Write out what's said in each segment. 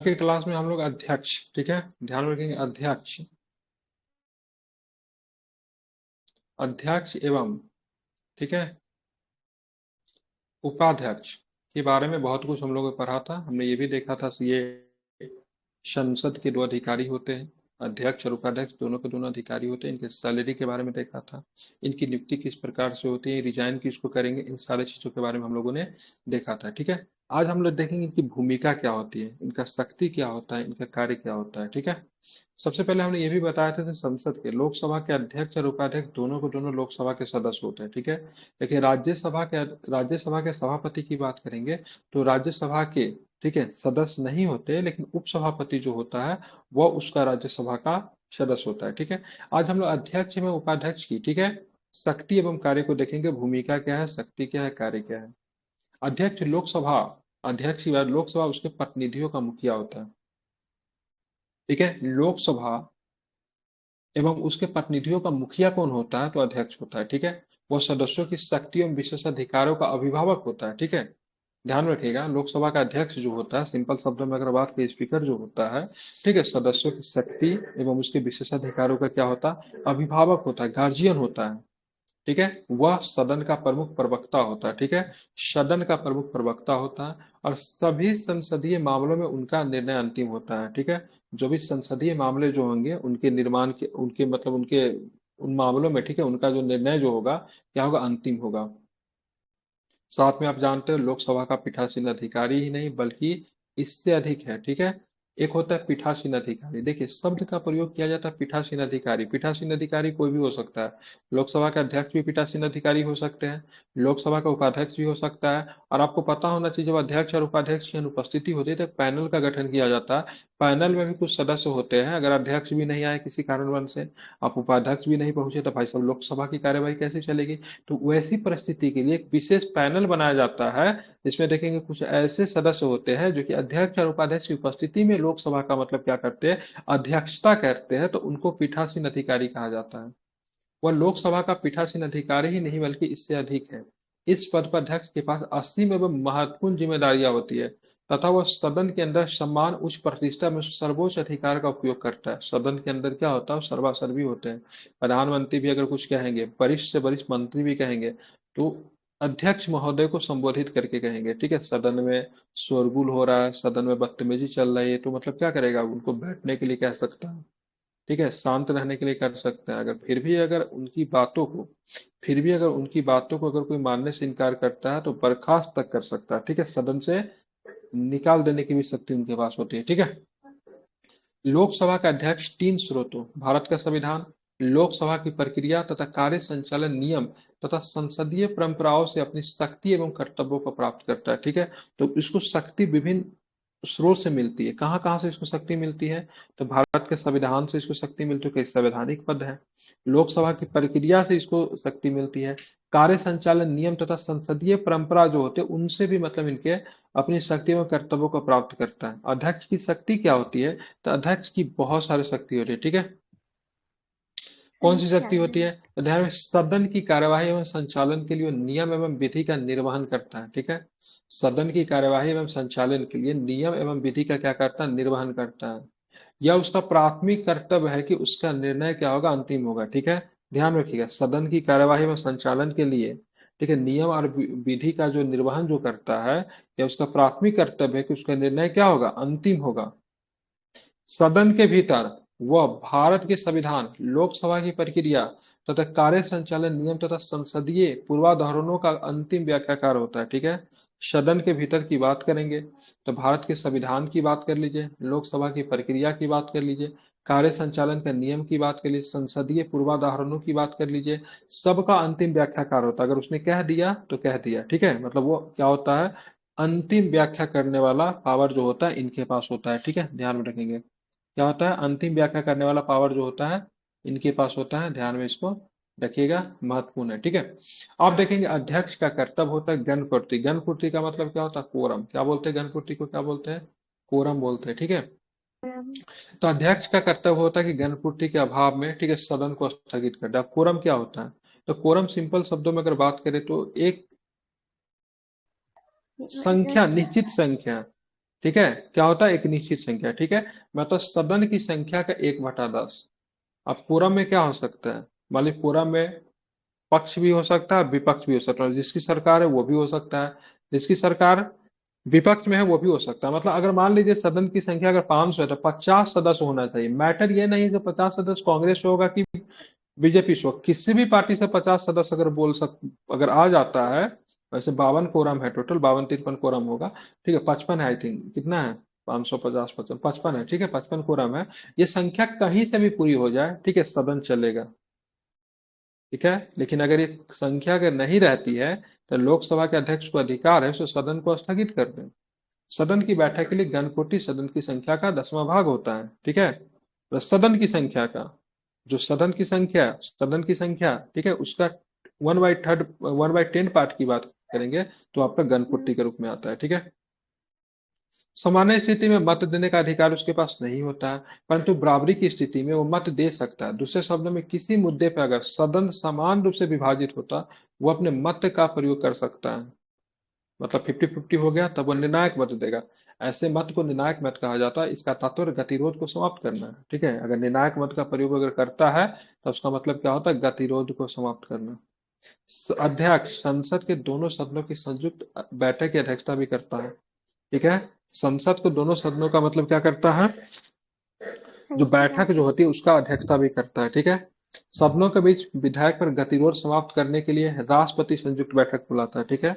के क्लास में हम लोग अध्यक्ष, ठीक है, ध्यान में रखेंगे। अध्यक्ष, अध्यक्ष एवं, ठीक है, उपाध्यक्ष के बारे में बहुत कुछ हम लोगों ने पढ़ा था। हमने ये भी देखा था, ये संसद के दो अधिकारी होते हैं, अध्यक्ष और उपाध्यक्ष दोनों के दोनों अधिकारी होते हैं। इनके सैलरी के बारे में देखा था, इनकी नियुक्ति किस प्रकार से होती है, रिजाइन किसको करेंगे, इन सारी चीजों के बारे में हम लोगों ने देखा था। ठीक है, आज हम लोग देखेंगे इनकी भूमिका क्या होती है, इनका शक्ति क्या होता है, इनका कार्य क्या होता है। ठीक है, सबसे पहले हमने ये भी बताया था कि संसद के, लोकसभा के अध्यक्ष और उपाध्यक्ष दोनों को दोनों लोकसभा के सदस्य होते हैं। ठीक है, देखिए राज्यसभा के सभापति की बात करेंगे तो राज्यसभा के, ठीक है, सदस्य नहीं होते, लेकिन उपसभापति जो होता है वह उसका राज्यसभा का सदस्य होता है। ठीक है, आज हम लोग अध्यक्ष एवं उपाध्यक्ष की, ठीक है, शक्ति एवं कार्य को देखेंगे। भूमिका क्या है, शक्ति क्या है, कार्य क्या है। अध्यक्ष लोकसभा, अध्यक्ष की बात, लोकसभा उसके प्रतिनिधियों का मुखिया होता है। ठीक है, लोकसभा एवं उसके प्रतिनिधियों का मुखिया कौन होता है, तो अध्यक्ष होता है। ठीक है, वह सदस्यों की शक्ति एवं विशेषाधिकारों का अभिभावक होता है। ठीक है, ध्यान रखिएगा, लोकसभा का अध्यक्ष जो होता है, सिंपल शब्दों में अगर बात करें, स्पीकर जो होता है, ठीक है, सदस्यों की शक्ति एवं उसके विशेषाधिकारों का क्या होता है, अभिभावक होता है, गार्जियन होता है। ठीक है, वह सदन का प्रमुख प्रवक्ता होता है। ठीक है, सदन का प्रमुख प्रवक्ता होता है और सभी संसदीय मामलों में उनका निर्णय अंतिम होता है। ठीक है, जो भी संसदीय मामले जो होंगे उनके निर्माण के, उनके मतलब उनके उन मामलों में, ठीक है, उनका जो निर्णय जो होगा क्या होगा, अंतिम होगा। साथ में आप जानते हो लोकसभा का पीठासीन अधिकारी ही नहीं बल्कि इससे अधिक है। ठीक है, एक होता है पीठासीन अधिकारी। देखिए, शब्द का प्रयोग किया जाता है पीठासीन अधिकारी। पीठासीन अधिकारी कोई भी हो सकता है, लोकसभा के अध्यक्ष भी पीठासीन अधिकारी हो सकते हैं, लोकसभा का उपाध्यक्ष भी हो सकता है। और आपको पता होना चाहिए, जब अध्यक्ष और उपाध्यक्ष की अनुपस्थिति होती है तो एक पैनल का गठन किया जाता है। पैनल में भी कुछ सदस्य होते हैं, अगर अध्यक्ष भी नहीं आए किसी कारणवश से, आप उपाध्यक्ष भी नहीं पहुंचे, तो भाई साहब लोकसभा की कार्यवाही कैसे चलेगी। तो वैसी परिस्थिति के लिए एक विशेष पैनल बनाया जाता है, जिसमें देखेंगे कुछ ऐसे सदस्य होते हैं जो कि अध्यक्ष और उपाध्यक्ष की उपस्थिति में लोकसभा का मतलब क्या करते हैं, अध्यक्षता करते हैं, तो उनको पीठासीन अधिकारी कहा जाता है। वह लोकसभा का पीठासीन अधिकारी ही नहीं बल्कि इससे अधिक है। इस पद पर अध्यक्ष के पास असीम एवं महत्वपूर्ण जिम्मेदारियां होती है तथा वह सदन के अंदर सम्मान, उच्च प्रतिष्ठा में सर्वोच्च अधिकार का उपयोग करता है। सदन के अंदर क्या होता है, सर्वासर्वी होते हैं। प्रधानमंत्री भी अगर कुछ कहेंगे, वरिष्ठ से वरिष्ठ मंत्री भी कहेंगे, तो अध्यक्ष महोदय को संबोधित करके कहेंगे। ठीक है, सदन में शोरगुल हो रहा है, सदन में बदतमीजी चल रही है, तो मतलब क्या करेगा, उनको बैठने के लिए कह सकता है। ठीक है, शांत रहने के लिए कर सकते हैं। अगर फिर भी अगर उनकी बातों को अगर कोई मानने से इनकार करता है तो बर्खास्त तक कर सकता है। ठीक है, सदन से निकाल देने की भी शक्ति उनके पास होती है। ठीक है, लोकसभा का अध्यक्ष तीन स्रोतों, भारत का संविधान, लोकसभा की प्रक्रिया तथा कार्य संचालन नियम तथा संसदीय परंपराओं से अपनी शक्ति एवं कर्तव्यों को प्राप्त करता है। ठीक है, तो इसको शक्ति विभिन्न स्रोत से मिलती है। कहाँ कहाँ से इसको शक्ति मिलती है, तो भारत के संविधान से इसको शक्ति मिलती है, कई संवैधानिक पद है। लोकसभा की प्रक्रिया से इसको शक्ति मिलती है। कार्य संचालन नियम तथा संसदीय परंपरा जो होते हैं उनसे भी मतलब इनके अपनी शक्ति एवं कर्तव्यों को प्राप्त करता है। अध्यक्ष की शक्ति क्या होती है, तो अध्यक्ष की बहुत सारी शक्ति होती है। ठीक है, कौन सी अच्छा। शक्ति होती है, तो ध्यान में, सदन की कार्यवाही एवं संचालन के लिए नियम एवं विधि का निर्वहन करता है। ठीक है, सदन की कार्यवाही एवं संचालन के लिए नियम एवं विधि का क्या करता है, निर्वहन करता है। यह उसका प्राथमिक कर्तव्य है कि उसका निर्णय क्या होगा, अंतिम होगा। ठीक है, ध्यान रखिएगा, सदन की कार्यवाही एवं संचालन के लिए, ठीक है, नियम और विधि का जो निर्वहन जो करता है, यह उसका प्राथमिक कर्तव्य है कि उसका निर्णय क्या होगा, अंतिम होगा। सदन के भीतर वह भारत के संविधान, लोकसभा की प्रक्रिया तथा कार्य संचालन नियम तथा संसदीय पूर्वाधारणों का अंतिम व्याख्याकार होता है। ठीक है, सदन के भीतर की बात करेंगे तो भारत के संविधान की बात कर लीजिए, लोकसभा की प्रक्रिया की बात कर लीजिए, कार्य संचालन का नियम की बात कर लीजिए, संसदीय पूर्वाधारणों की बात कर लीजिए, सबका अंतिम व्याख्याकार होता है। अगर उसने कह दिया तो कह दिया। ठीक है, मतलब वो क्या होता है, अंतिम व्याख्या करने वाला पावर जो होता है इनके पास होता है। ठीक है, ध्यान में रखेंगे, क्या होता है, अंतिम व्याख्या करने वाला पावर जो होता है इनके पास होता है। ध्यान में इसको रखिएगा, महत्वपूर्ण है। ठीक है, आप देखेंगे अध्यक्ष का कर्तव्य होता है गणपूर्ति। गणपूर्ति का मतलब क्या होता है, कोरम। क्या बोलते हैं गणपूर्ति को, क्या बोलते हैं, कोरम बोलते हैं। ठीक है, तो अध्यक्ष का कर्तव्य होता है कि गणपूर्ति के अभाव में, ठीक है, सदन को स्थगित कर दे। अब कोरम क्या होता है, तो कोरम सिंपल शब्दों में अगर बात करें तो एक संख्या, निश्चित संख्या, ठीक है, क्या होता है, एक निश्चित संख्या। ठीक है, मतलब सदन की संख्या का 1/10। अब कोरम में क्या हो सकता है, मान ली कोरम में पक्ष भी हो सकता है, विपक्ष भी हो सकता है, जिसकी सरकार है वो भी हो सकता है, जिसकी सरकार विपक्ष में है वो भी हो सकता है। मतलब अगर मान लीजिए सदन की संख्या अगर 500 है तो 50 सदस्य होना चाहिए। मैटर ये नहीं है कि 50 सदस्य कांग्रेस से होगा कि बीजेपी से होगा, किसी भी पार्टी से 50 सदस्य अगर अगर आ जाता है। वैसे 52 कोरम है, टोटल 52-53 कोरम होगा। ठीक है, 55 है आई थिंक, कितना है, 550 55 55 है। ठीक है, 55 कोरम है। ये संख्या कहीं से भी पूरी हो जाए, ठीक है, सदन चलेगा। ठीक है, लेकिन अगर ये संख्या अगर नहीं रहती है तो लोकसभा के अध्यक्ष को अधिकार है उसे सदन को स्थगित कर दें। सदन की बैठक के लिए गणकोटि सदन की संख्या का 10वां भाग होता है। ठीक है, तो सदन की संख्या का, जो सदन की संख्या, ठीक है, उसका 1/10 पार्ट की बात करेंगे तो आपका गणकोटि के रूप में आता है। ठीक है, सामान्य स्थिति में मत देने का अधिकार उसके पास नहीं होता है, परंतु बराबरी की स्थिति में वो मत दे सकता है। दूसरे शब्दों में किसी मुद्दे पर अगर सदन समान रूप से विभाजित होता, वो अपने मत का प्रयोग कर सकता है। मतलब 50-50 हो गया तब वो निर्णायक मत देगा। ऐसे मत को निर्णायक मत कहा जाता है। इसका तात्पर्य गतिरोध को समाप्त करना है। ठीक है, अगर निर्णायक मत का प्रयोग अगर करता है तो उसका मतलब क्या होता है, गतिरोध को समाप्त करना। अध्यक्ष संसद के दोनों सदनों की संयुक्त बैठक की अध्यक्षता भी करता है। ठीक है, संसद को दोनों सदनों का मतलब क्या करता है, जो बैठक जो होती है उसका अध्यक्षता भी करता है। ठीक है, सदनों के बीच विधायक पर गतिरोध समाप्त करने के लिए राष्ट्रपति संयुक्त बैठक बुलाता है। ठीक है,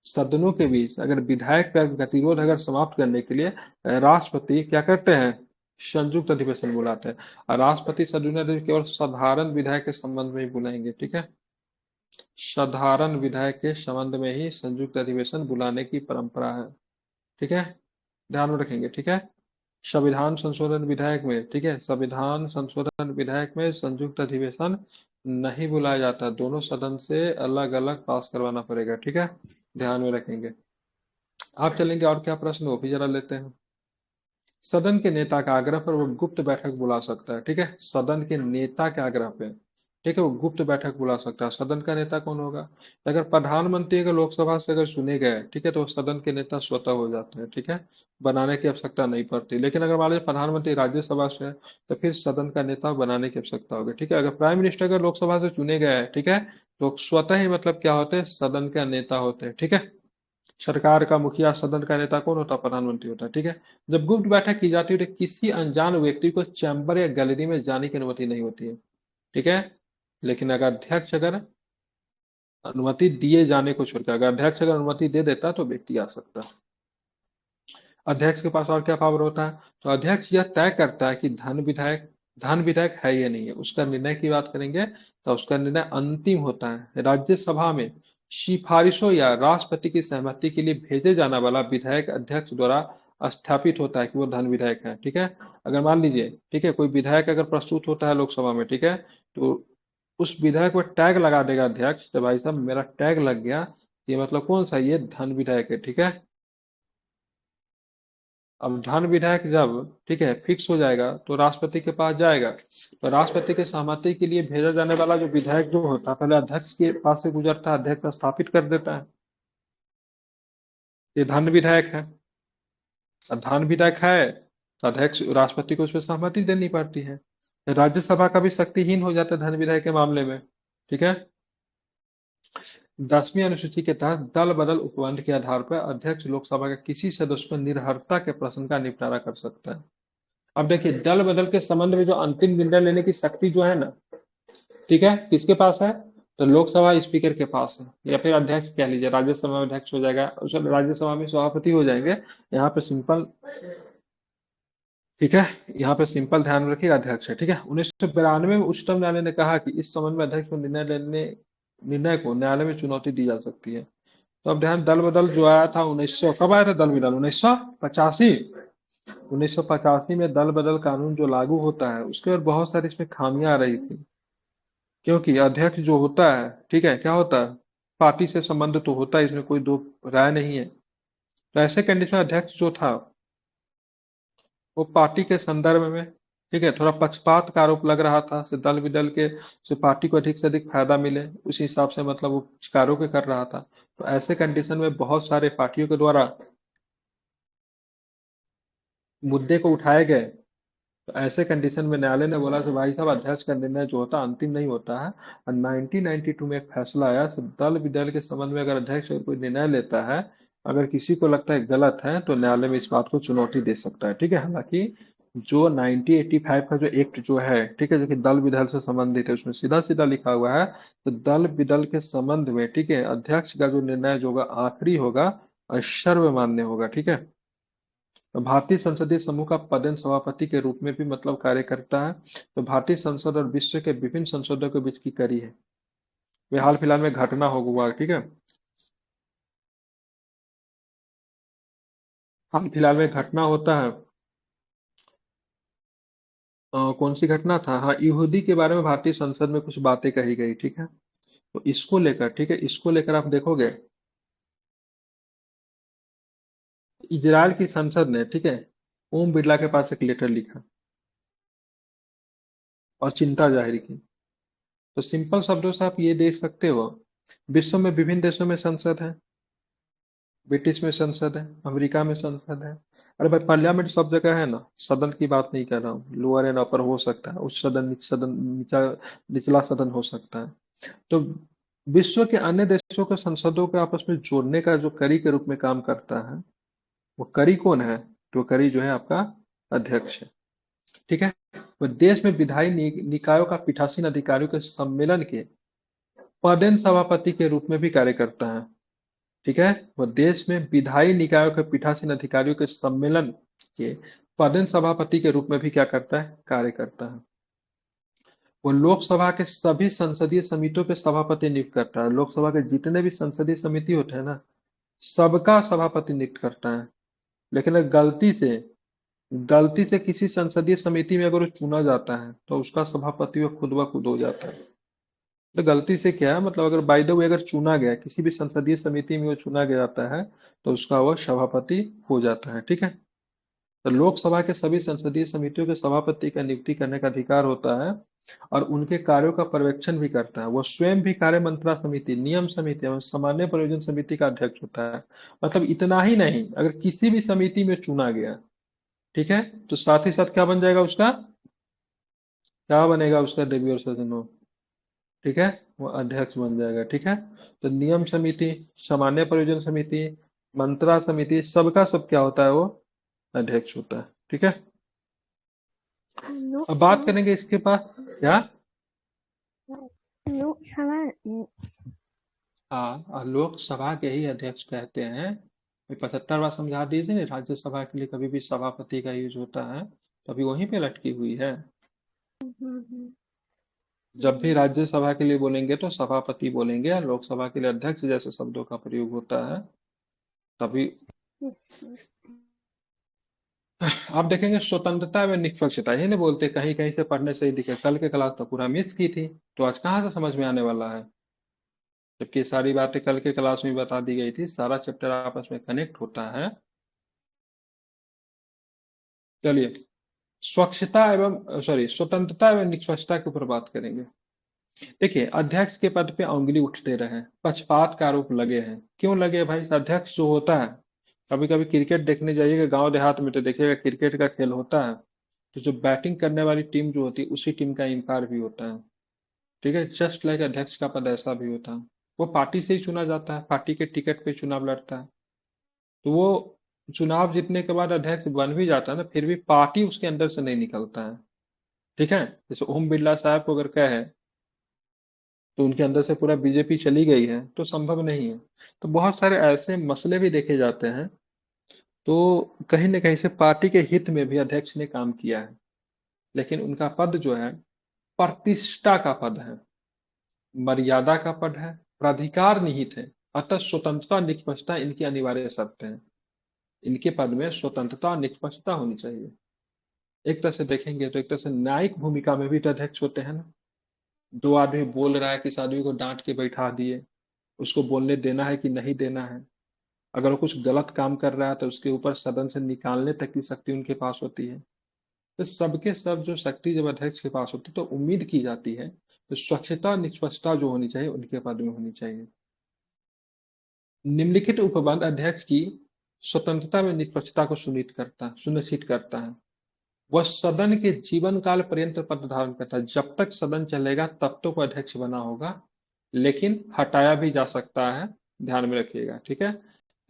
सदनों के बीच अगर विधायक पर गतिरोध अगर समाप्त करने के लिए राष्ट्रपति क्या करते हैं, संयुक्त अधिवेशन बुलाते हैं। और राष्ट्रपति संयुक्त अधिवेशन केवल साधारण विधायक के संबंध में ही बुलाएंगे। ठीक है, साधारण विधायक के संबंध में ही संयुक्त अधिवेशन बुलाने की परंपरा है। ठीक है, ध्यान में रखेंगे। ठीक है, संविधान संशोधन विधेयक में, ठीक है, संविधान संशोधन विधेयक में संयुक्त अधिवेशन नहीं बुलाया जाता, दोनों सदन से अलग अलग पास करवाना पड़ेगा। ठीक है, ध्यान में रखेंगे। आप चलेंगे और क्या प्रश्न वो भी जरा लेते हैं। सदन के नेता के आग्रह पर वो गुप्त बैठक बुला सकता है। ठीक है, सदन के नेता के आग्रह पे, ठीक है, वो गुप्त बैठक बुला सकता है। सदन का नेता कौन होगा, अगर प्रधानमंत्री अगर लोकसभा से अगर चुने गए, ठीक है, तो वो सदन के नेता स्वतः हो जाते हैं। ठीक है, बनाने की आवश्यकता नहीं पड़ती। लेकिन अगर मान लीजिए प्रधानमंत्री राज्यसभा से है तो फिर सदन का नेता बनाने की आवश्यकता होगी। ठीक है, अगर प्राइम मिनिस्टर अगर लोकसभा से चुने गए हैं, ठीक है, तो स्वतः ही मतलब क्या होते हैं, सदन का नेता होते हैं। ठीक है, सरकार का मुखिया, सदन का नेता कौन होता है, प्रधानमंत्री होता है। ठीक है, जब गुप्त बैठक की जाती है तो किसी अनजान व्यक्ति को चैम्बर या गैलरी में जाने की अनुमति नहीं होती है। ठीक है, लेकिन अगर अध्यक्ष अगर अनुमति दिए जाने को छोड़कर, अगर अध्यक्ष अगर अनुमति दे देता है तो व्यक्ति आ सकता है। अध्यक्ष के पास और क्या पावर होता है, तो अध्यक्ष यह तय करता है कि धन विधायक है या नहीं है। उसका निर्णय की बात करेंगे तो उसका निर्णय अंतिम होता है। राज्यसभा में सिफारिशों या राष्ट्रपति की सहमति के लिए भेजे जाने वाला विधायक अध्यक्ष द्वारा स्थापित होता है कि वो धन विधायक है। ठीक है, अगर मान लीजिए, ठीक है, कोई विधायक अगर प्रस्तुत होता है लोकसभा में, ठीक है, तो उस विधायक पर टैग लगा देगा अध्यक्ष, तो भाई साहब मेरा टैग लग गया, ये मतलब कौन सा, ये धन विधायक है। ठीक है, अब धन विधायक जब, ठीक है, फिक्स हो जाएगा तो राष्ट्रपति के पास जाएगा। तो राष्ट्रपति के सहमति के लिए भेजा जाने वाला जो विधायक जो होता है पहले अध्यक्ष के पास से गुजरता है, अध्यक्ष स्थापित कर देता है, ये धन विधायक है। अब धन विधायक है तो अध्यक्ष राष्ट्रपति को उस पर सहमति देनी पड़ती है। राज्यसभा का भी शक्तिहीन हो जाता है धन विधायक के मामले में। ठीक है, 10वीं अनुसूची के तहत दल बदल उपबंध के आधार पर अध्यक्ष लोकसभा के किसी सदस्य को निर्भरता के प्रश्न का निपटारा कर सकता है। अब देखिए, दल बदल के संबंध में जो अंतिम निर्णय लेने की शक्ति जो है ना, ठीक है, किसके पास है, तो लोकसभा स्पीकर के पास है, या फिर अध्यक्ष कह लीजिए, राज्यसभा में अध्यक्ष हो जाएगा, उस राज्यसभा में सभापति हो जाएंगे। यहाँ पे सिंपल, ठीक है, यहाँ पे सिंपल ध्यान में रखिएगा, अध्यक्ष है। ठीक है, 1992 में उच्चतम न्यायालय ने कहा कि इस संबंध में अध्यक्ष को निर्णय को न्यायालय में चुनौती दी जा सकती है। तो अब ध्यान, दल बदल जो आया था 1900, कब आया था दल बदल, 1985। 1985 में दल बदल कानून जो लागू होता है उसके बाद बहुत सारी इसमें खामियां आ रही थी, क्योंकि अध्यक्ष जो होता है, ठीक है, क्या होता है, पार्टी से संबंधित तो होता है, इसमें कोई दो राय नहीं है। तो ऐसे कंडीशन में अध्यक्ष जो था वो पार्टी के संदर्भ में, ठीक है, थोड़ा पक्षपात का आरोप लग रहा था, से दल विदल के, से पार्टी को अधिक से अधिक फायदा मिले उस हिसाब से मतलब वो कार्यों के कर रहा था। तो ऐसे कंडीशन में बहुत सारे पार्टियों के द्वारा मुद्दे को उठाए गए, तो ऐसे कंडीशन में न्यायालय ने बोला कि भाई साहब, अध्यक्ष का निर्णय जो होता है अंतिम नहीं होता है। और 1992 में एक फैसला आया, तो दल विदल के संबंध में अगर अध्यक्ष अगर कोई निर्णय लेता है, अगर किसी को लगता है गलत है, तो न्यायालय में इस बात को चुनौती दे सकता है। ठीक है, हालांकि जो 1985 का जो एक्ट जो है, ठीक है, जो कि दल विदल से संबंधित है, उसमें सीधा सीधा लिखा हुआ है, तो दल विदल के संबंध में, ठीक है, अध्यक्ष का जो निर्णय जो होगा आखिरी होगा और सर्वमान्य होगा। ठीक है, तो भारतीय संसदीय समूह का पदेन सभापति के रूप में भी मतलब कार्य करता है। तो भारतीय संसद और विश्व के विभिन्न संसदों के बीच की कड़ी है। वे हाल फिलहाल में घटना हो हुआ, ठीक है, हाल फिलहाल में घटना होता है। कौन सी घटना था? हाँ, यहूदी के बारे में भारतीय संसद में कुछ बातें कही गई। ठीक है, तो इसको लेकर, ठीक है, इसको लेकर आप देखोगे, इजराइल की संसद ने, ठीक है, ओम बिरला के पास एक लेटर लिखा और चिंता जाहिर की। तो सिंपल शब्दों से आप ये देख सकते हो, विश्व में विभिन्न देशों में संसद है, ब्रिटिश में संसद है, अमेरिका में संसद है। अरे भाई, पार्लियामेंट सब जगह है ना, सदन की बात नहीं कर रहा हूँ, लोअर एंड अपर हो सकता है, उच्च सदन, नीच सदन, निचला सदन हो सकता है। तो विश्व के अन्य देशों के संसदों को आपस में जोड़ने का जो कड़ी के रूप में काम करता है, वो कड़ी कौन है? तो कड़ी जो है आपका अध्यक्ष है। ठीक है, वो देश में विधायी निकायों का पीठासीन अधिकारियों के सम्मेलन के पदेन सभापति के रूप में भी कार्य करता है। ठीक है, वह देश में विधायी निकायों के पीठासीन अधिकारियों के सम्मेलन के पदेन सभापति के रूप में भी क्या करता है? कार्य करता है। वो लोकसभा के सभी संसदीय समितियों के सभापति नियुक्त करता है। लोकसभा के जितने भी संसदीय समिति होते हैं ना, सबका सभापति नियुक्त करता है। लेकिन अगर गलती से किसी संसदीय समिति में अगर वो चुना जाता है, तो उसका सभापति वो खुद ब खुद हो जाता है। तो गलती से क्या है, मतलब अगर बाय द वे अगर चुना गया, किसी भी संसदीय समिति में वो चुना गया जाता है, तो उसका वह सभापति हो जाता है। ठीक है, तो लोकसभा के सभी संसदीय समितियों के सभापति का नियुक्ति करने का अधिकार होता है और उनके कार्यों का पर्यवेक्षण भी करता है। वो स्वयं भी कार्य मंत्रणा समिति, नियम समिति एवं सामान्य प्रयोजन समिति का अध्यक्ष होता है। मतलब इतना ही नहीं, अगर किसी भी समिति में चुना गया, ठीक है, तो साथ ही साथ क्या बन जाएगा उसका, क्या बनेगा उसका, देवी और सज्जनों, ठीक है, वो अध्यक्ष बन जाएगा। ठीक है, तो नियम समिति, सामान्य प्रयोजन समिति, मंत्रा समिति, सबका सब क्या होता है? वो अध्यक्ष होता है। ठीक है, अब बात करेंगे इसके पास क्या। लोकसभा हाँ, और लोकसभा के ही अध्यक्ष कहते हैं। 75 बार समझा दीजिए ना, राज्यसभा के लिए कभी भी सभापति का यूज होता है, तो अभी वहीं पे लटकी हुई है। जब भी राज्यसभा के लिए बोलेंगे तो सभापति बोलेंगे, और लोकसभा के लिए अध्यक्ष जैसे शब्दों का प्रयोग होता है तभी। आप देखेंगे स्वतंत्रता एवं निष्पक्षता, ये नहीं बोलते, कहीं कहीं से पढ़ने से ही दिखे, कल के क्लास तो पूरा मिस की थी, तो आज कहाँ से समझ में आने वाला है? जबकि ये सारी बातें कल के क्लास में बता दी गई थी, सारा चैप्टर आपस में कनेक्ट होता है। चलिए, स्वच्छता एवं सॉरी स्वतंत्रता एवं निष्पक्षता के ऊपर बात करेंगे। देखिए, अध्यक्ष के पद पे उंगली उठते रहे, पक्षपात का आरोप लगे हैं। क्यों लगे भाई? अध्यक्ष जो होता है, कभी कभी क्रिकेट देखने जाइएगा गांव देहात में, तो देखिएगा क्रिकेट का खेल होता है, तो जो बैटिंग करने वाली टीम जो होती है, उसी टीम का एम्पायर भी होता है। ठीक है, जस्ट लाइक अध्यक्ष का पद ऐसा भी होता है। वो पार्टी से ही चुना जाता है, पार्टी के टिकट पे चुनाव लड़ता है। तो वो चुनाव जीतने के बाद अध्यक्ष बन भी जाता है ना, फिर भी पार्टी उसके अंदर से नहीं निकलता है। ठीक है, जैसे ओम बिरला साहब को अगर कहे तो उनके अंदर से पूरा बीजेपी चली गई है, तो संभव नहीं है। तो बहुत सारे ऐसे मसले भी देखे जाते हैं। तो कहीं न कहीं से पार्टी के हित में भी अध्यक्ष ने काम किया है, लेकिन उनका पद जो है, प्रतिष्ठा का पद है, मर्यादा का पद है, प्राधिकार निहित है। अतः स्वतंत्रता निष्पक्षता इनकी अनिवार्य शर्त है। इनके पद में स्वतंत्रता और निष्पक्षता होनी चाहिए। एक तरह से देखेंगे तो एक तरह से न्यायिक भूमिका में भी तो अध्यक्ष होते हैं ना। दो आदमी बोल रहा है, किस आदमी को डांट के बैठा दिए, उसको बोलने देना है कि नहीं देना है। अगर वो कुछ गलत काम कर रहा है, तो उसके ऊपर सदन से निकालने तक की शक्ति उनके पास होती है। तो सबके सब जो शक्ति जब अध्यक्ष के पास होती है, तो उम्मीद की जाती है तो स्वच्छता और निष्पक्षता जो होनी चाहिए उनके पद में होनी चाहिए। निम्नलिखित उपबंध अध्यक्ष की स्वतंत्रता में निष्पक्षता को सुनिश्चित करता है। वह सदन के जीवन काल पर्यंत पद धारण करता है। जब तक सदन चलेगा तब तक वह अध्यक्ष बना होगा, लेकिन हटाया भी जा सकता है, ध्यान में रखिएगा, ठीक है।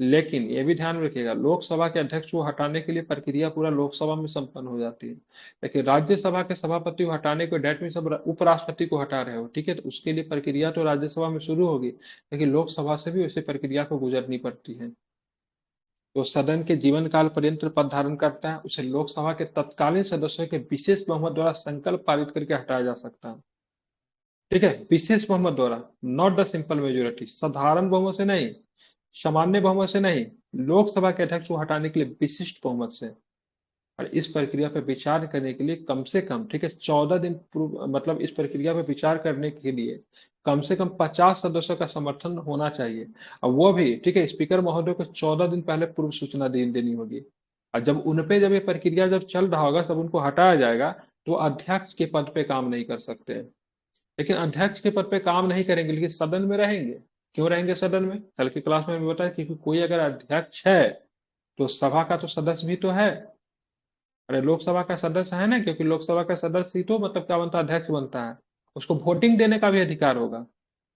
लेकिन ये भी ध्यान में रखिएगा, लोकसभा के अध्यक्ष को हटाने के लिए प्रक्रिया पूरा लोकसभा में संपन्न हो जाती है। लेकिन राज्यसभा के सभापति को हटाने को डेट में सब उपराष्ट्रपति को हटा रहे हो, ठीक है, तो उसके लिए प्रक्रिया तो राज्यसभा में शुरू होगी, लेकिन लोकसभा से भी उसी प्रक्रिया को गुजरनी पड़ती है। तो सदन के जीवन काल पर्यंत पद धारण करता है, उसे लोकसभा के तत्कालीन सदस्यों के विशेष बहुमत द्वारा संकल्प पारित करके हटाया जा सकता है, ठीक है, विशेष बहुमत द्वारा, नॉट द सिंपल मेजोरिटी, साधारण बहुमत से नहीं, सामान्य बहुमत से नहीं, लोकसभा के अध्यक्ष को हटाने के लिए विशिष्ट बहुमत से। और इस प्रक्रिया पर विचार करने के लिए कम से कम, ठीक है, 14 दिन पूर्व, मतलब इस प्रक्रिया पर विचार करने के लिए कम से कम 50 सदस्यों का समर्थन होना चाहिए। और वो भी, ठीक है, स्पीकर महोदय को 14 दिन पहले पूर्व सूचना देनी होगी। और जब उनपे जब ये प्रक्रिया जब चल रहा होगा, सब उनको हटाया जाएगा, तो अध्यक्ष के पद पे काम नहीं कर सकते। लेकिन अध्यक्ष के पद पे काम नहीं करेंगे, लेकिन सदन में रहेंगे। क्यों रहेंगे सदन में? कल की क्लास में बताया, क्योंकि कोई अगर अध्यक्ष है तो सभा का तो सदस्य भी तो है। अरे लोकसभा का सदस्य है ना, क्योंकि लोकसभा का सदस्य ही तो मतलब क्या बनता है, अध्यक्ष बनता है। उसको वोटिंग देने का भी अधिकार होगा।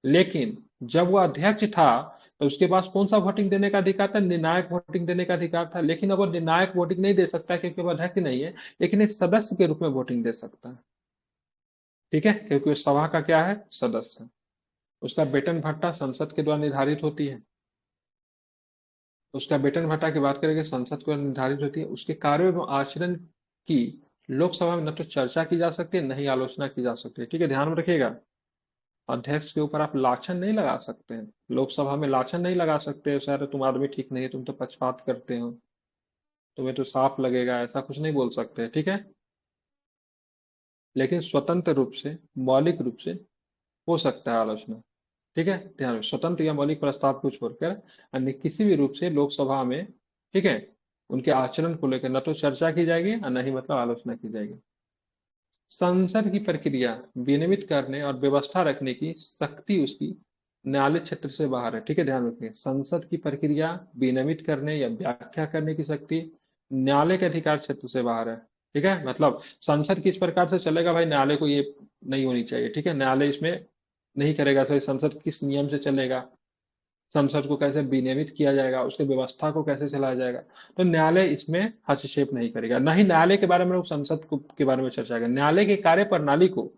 लेकिन जब वो अध्यक्ष था तो उसके पास कौन सा वोटिंग देने का अधिकार था? निर्णायक वोटिंग देने का अधिकार था। लेकिन अब वो निर्णायक वोटिंग नहीं दे सकता क्योंकि वो अध्यक्ष नहीं है, लेकिन एक सदस्य के रूप में वोटिंग दे सकता है, ठीक है, क्योंकि उस सभा का क्या है, सदस्य है। उसका वेतन भत्ता संसद के द्वारा निर्धारित होती है। उसका वेतन भत्ता की बात करेंगे, संसद को निर्धारित होती है। उसके कार्यों एवं आचरण की लोकसभा में न तो चर्चा की जा सकती है, न ही आलोचना की जा सकती है, ठीक है, ध्यान में रखिएगा। अध्यक्ष के ऊपर आप लाछन नहीं लगा सकते हैं, लोकसभा में लाछन नहीं लगा सकते, सर तुम आदमी ठीक नहीं है, तुम तो पक्षपात करते हो, तुम्हें तो साफ लगेगा, ऐसा कुछ नहीं बोल सकते, ठीक है। लेकिन स्वतंत्र रूप से, मौलिक रूप से हो सकता है आलोचना, ठीक है, ध्यान रखिए, स्वतंत्र या मौलिक प्रस्ताव को छोड़कर अन्य किसी भी रूप से लोकसभा में, ठीक है, उनके आचरण को लेकर न तो चर्चा की जाएगी और न ही मतलब आलोचना की जाएगी। संसद की प्रक्रिया विनियमित करने और व्यवस्था रखने की शक्ति उसकी न्यायालय क्षेत्र से बाहर है, ठीक है, ध्यान रखिए, संसद की प्रक्रिया विनियमित करने या व्याख्या करने की शक्ति न्यायालय के अधिकार क्षेत्र से बाहर है, ठीक है। मतलब संसद किस प्रकार से चलेगा भाई, न्यायालय को ये नहीं होनी चाहिए, ठीक है, न्यायालय इसमें नहीं करेगा। सही, संसद किस नियम से चलेगा, संसद को कैसे विनियमित किया जाएगा, उसके व्यवस्था को कैसे चलाया जाएगा, तो न्यायालय इसमें हस्तक्षेप नहीं करेगा। न ही न्यायालय के बारे में लोग संसद को के बारे में चर्चा करेंगे। न्यायालय की कार्य प्रणाली को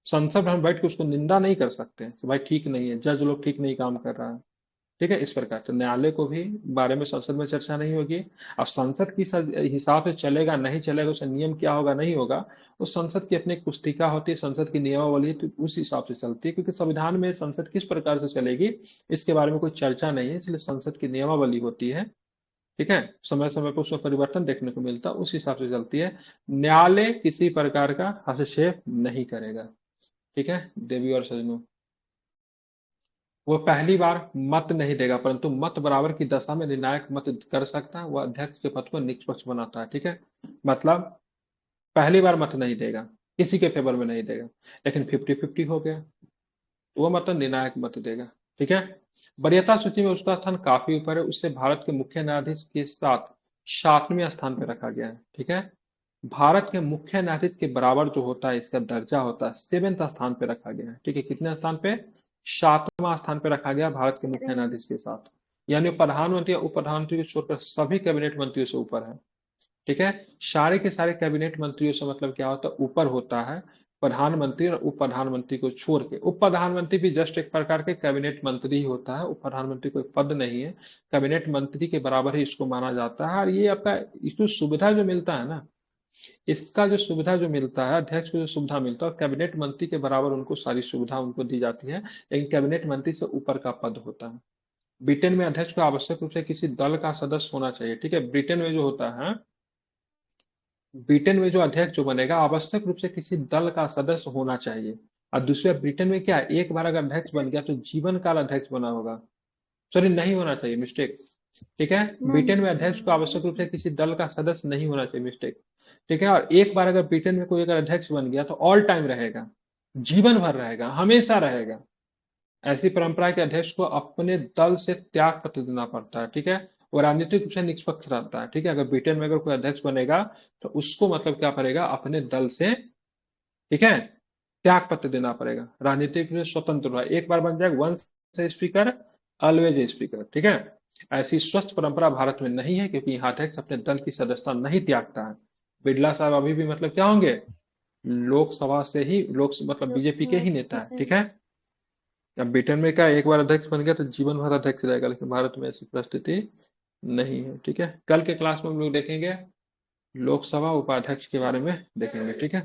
संसद में हम बैठ के उसको निंदा नहीं कर सकते हैं, तो भाई ठीक नहीं है, जज लोग ठीक नहीं काम कर रहा है, ठीक है, इस प्रकार तो न्यायालय को भी बारे में संसद में चर्चा नहीं होगी। अब संसद किस हिसाब से चलेगा नहीं चलेगा, उसका नियम क्या होगा नहीं होगा, उस संसद की अपनी एक पुस्तिका होती है, संसद की नियमावली, तो उस हिसाब से चलती है, क्योंकि संविधान में संसद किस प्रकार से चलेगी इसके बारे में कोई चर्चा नहीं है, इसलिए संसद की नियमावली होती है, ठीक है, समय समय पर उसमें परिवर्तन देखने को मिलता है, उस हिसाब से चलती है। न्यायालय किसी प्रकार का हस्तक्षेप नहीं करेगा, ठीक है देवी और सजनों। वो पहली बार मत नहीं देगा, परंतु मत बराबर की दशा में निर्णायक मत कर सकता है, वह अध्यक्ष के पद को निष्पक्ष बनाता है, ठीक है। मतलब पहली बार मत नहीं देगा, किसी के फेवर में नहीं देगा, लेकिन 50-50 हो गया तो वह मतलब निर्णायक मत देगा, ठीक है। वरीयता सूची में उसका स्थान काफी ऊपर है, उससे भारत के मुख्य न्यायाधीश के साथ 7वें स्थान पर रखा गया है, ठीक है। भारत के मुख्य न्यायाधीश के बराबर जो होता है इसका दर्जा होता है, 7वें स्थान पे रखा गया है, ठीक है, कितने स्थान पे? 7वां स्थान पे रखा गया भारत के मुख्य न्यायाधीश के साथ। यानी प्रधानमंत्री और उप प्रधानमंत्री को छोड़कर सभी कैबिनेट मंत्रियों से ऊपर है, ठीक है। सारे के सारे कैबिनेट मंत्रियों से मतलब क्या होता है, ऊपर होता है प्रधानमंत्री और उप प्रधानमंत्री को छोड़ के। उप प्रधानमंत्री भी जस्ट एक प्रकार के कैबिनेट मंत्री ही होता है, उप प्रधानमंत्री कोई पद नहीं है, कैबिनेट मंत्री के बराबर ही इसको माना जाता है। और ये आपका इसको सुविधा जो मिलता है ना, इसका जो सुविधा जो मिलता है, अध्यक्ष को जो सुविधा मिलता है, कैबिनेट मंत्री के बराबर उनको सारी सुविधा उनको दी जाती है, लेकिन कैबिनेट मंत्री से ऊपर का पद होता है। ब्रिटेन में अध्यक्ष को आवश्यक रूप से किसी दल का सदस्य होना चाहिए, ठीक है, ब्रिटेन में जो होता है, ब्रिटेन में जो अध्यक्ष जो बनेगा आवश्यक रूप से किसी दल का सदस्य होना चाहिए। और दूसरा ब्रिटेन में क्या है, एक बार अगर अध्यक्ष बन गया तो जीवन काल अध्यक्ष बना होगा, सॉरी नहीं होना चाहिए, मिस्टेक, ठीक है, ब्रिटेन में अध्यक्ष को आवश्यक रूप से किसी दल का सदस्य नहीं होना चाहिए, मिस्टेक, ठीक है। और एक बार अगर ब्रिटेन में कोई अगर अध्यक्ष बन गया तो ऑल टाइम रहेगा, जीवन भर रहेगा, हमेशा रहेगा। ऐसी परंपरा के अध्यक्ष को अपने दल से त्याग पत्र देना पड़ता है, ठीक है, वो राजनीतिक रूप से निष्पक्ष रहता है, ठीक है। अगर ब्रिटेन में अगर कोई अध्यक्ष बनेगा तो उसको मतलब क्या पड़ेगा, अपने दल से, ठीक है, त्याग पत्र देना पड़ेगा। राजनीतिक रूप से स्वतंत्र हुआ, एक बार बन जाएगा वंस स्पीकर ऑलवेज स्पीकर, ठीक है। ऐसी स्वस्थ परंपरा भारत में नहीं है, क्योंकि यहाँ अध्यक्ष अपने दल की सदस्यता नहीं त्यागता है। बिरला साहब अभी भी मतलब क्या होंगे, लोकसभा से ही, लोक मतलब बीजेपी के ही नेता है, ठीक है। अब ब्रिटेन में क्या, एक बार अध्यक्ष बन गया तो जीवन भर अध्यक्ष रहेगा, लेकिन भारत में ऐसी परिस्थिति नहीं है, ठीक है। कल के क्लास में हम लोग देखेंगे लोकसभा उपाध्यक्ष के बारे में देखेंगे, ठीक है।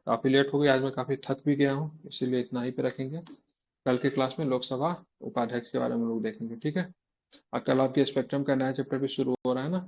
काफी लेट हो गई आज, मैं काफी थक भी गया हूँ, इसीलिए इतना ही पे रखेंगे। कल के क्लास में लोकसभा उपाध्यक्ष के बारे में लोग देखेंगे, ठीक है। और कल आपके स्पेक्ट्रम का नया चैप्टर भी शुरू हो रहा है ना।